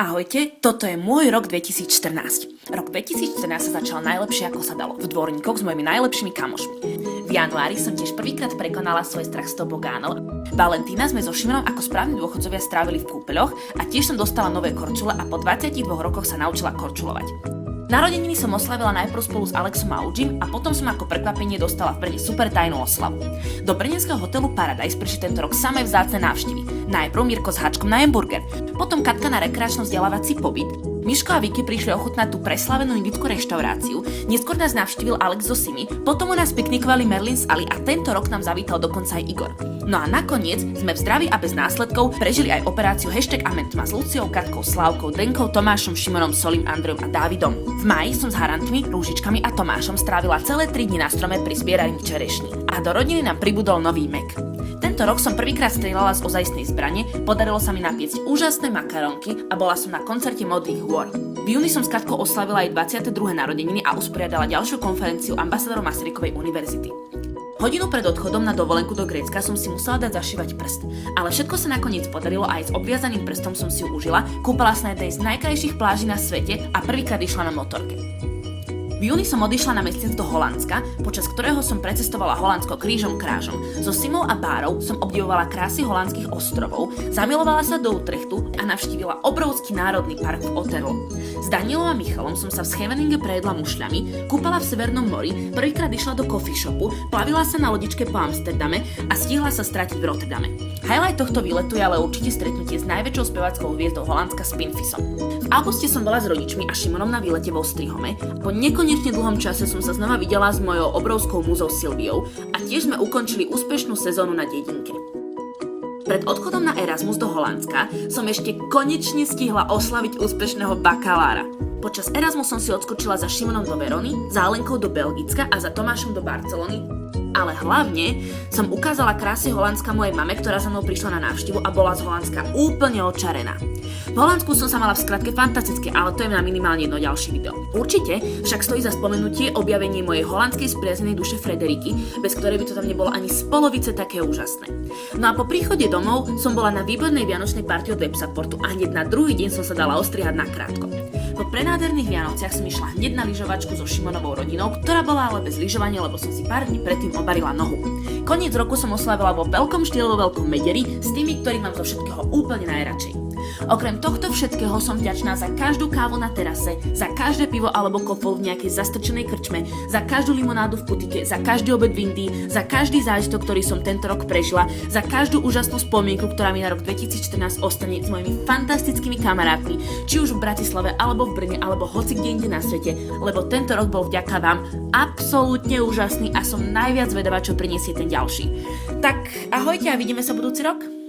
Ahojte, toto je môj rok 2014. Rok 2014 sa začal najlepšie ako sa dalo, v Dvorníkoch s mojimi najlepšími kamošmi. V januári som tiež prvýkrát prekonala svoj strach z tobogánov. Valentína sme so Šimonom ako správni dôchodcovia strávili v kúpeľoch a tiež som dostala nové korčule a po 22 rokoch sa naučila korčulovať. Narodeniny som oslavila najprv spolu s Alexom a Ujim a potom som ako prekvapenie dostala v Brne super tajnú oslavu. Do brněnského hotelu Paradise prišli tento rok samé vzácne návštevy. Najprv Mirko s háčkom na hamburger, potom Katka na rekreačno vzdelávací pobyt, Miško a Vicky prišli ochutnať tú preslavenú indickú reštauráciu, neskôr nás navštívil Alex so Simi, potom u nás piknikovali Merlin s Ali a tento rok nám zavítal dokonca aj Igor. No a nakoniec sme v zdraví a bez následkov prežili aj operáciu #Amentma s Luciou, Katkou, Slávkou, Denkou, Tomášom, Šimonom, Solim, Andrejom a Dávidom. V máji som s Harantmi, Rúžičkami a Tomášom strávila celé 3 dni na strome pri zbieraní čerešní. A do rodiny nám pribudol nový Mac. Tento rok som prvýkrát strieľala z ozajstnej zbrane, podarilo sa mi napiecť úžasné makarónky a bola som na koncerte Modrých hôr. V júni som s Katkou oslavila jej 22. narodeniny a usporiadala ďalšiu konferenciu ambasadorov Masarykovej univerzity. Hodinu pred odchodom na dovolenku do Grécka som si musela dať zašívať prst, ale všetko sa nakoniec podarilo a aj s obviazaným prstom som si ju užila, kúpala sa na jednej z najkrajších pláží na svete a prvýkrát išla na motorke. V júni som odišla na mesiac do Holandska, počas ktorého som precestovala Holandsko krížom krážom. So Simou a Bárou som obdivovala krásy holandských ostrovov, zamilovala sa do Utrechtu a navštívila obrovský národný park v Otterlo. S Danielom a Michalom som sa v Scheveninge prejedla mušľami, kúpala v Severnom mori, prvýkrát išla do coffee shopu, plavila sa na lodičke po Amsterdame a stihla sa stratiť v Rotterdame. Highlight tohto výletu je ale určite stretnutie s najväčšou spevackou hviezdou Holandska Spinvisom. V auguste som bola s rodičmi a Šimonom na výlete vo Strihome. Po nekonečne dlhom čase som sa znova videla s mojou obrovskou múzou Silviou a tiež sme ukončili úspešnú sezónu na dedinke. Pred odchodom na Erasmus do Holandska som ešte konečne stihla oslaviť úspešného bakalára. Počas Erasmu som si odskočila za Šimonom do Verony, za Alenkou do Belgicka a za Tomášom do Barcelony, ale hlavne som ukázala krásy Holandska mojej mame, ktorá za mnou prišla na návštevu a bola z Holandska úplne očarená. V Holandsku som sa mala v skratke fantastické, ale to je na minimálne jedno ďalšie video. Určite však stojí za spomenutie objavenie mojej holandskej spriaznenej duše Frederiky, bez ktorej by to tam nebolo ani z polovice také úžasné. No a po príchode domov som bola na výbornej vianočnej party od Websupportu a hneď na druhý deň som sa dala ostrihať na krátko. Po prenádherných Vianociach som išla hneď na lyžovačku so Šimonovou rodinou, ktorá bola ale bez lyžovania, lebo som si pár dní predtým obarila nohu. Koniec roku som oslavila vo veľkom štýle vo Veľkom Mederi s tými, ktorí mám zo všetkého úplne najradšej. Okrem tohto všetkého som vďačná za každú kávu na terase, za každé pivo alebo kofol v nejakej zastrčenej krčme, za každú limonádu v putike, za každý obed v Indii, za každý zážitok, ktorý som tento rok prežila, za každú úžasnú spomienku, ktorá mi na rok 2014 ostane s mojimi fantastickými kamarátmi, či už v Bratislave alebo v Brne alebo hoci kde inde na svete, lebo tento rok bol vďaka vám absolútne úžasný a som najviac zvedavá, čo prinesie ten ďalší. Tak ahojte a vidíme sa budúci rok.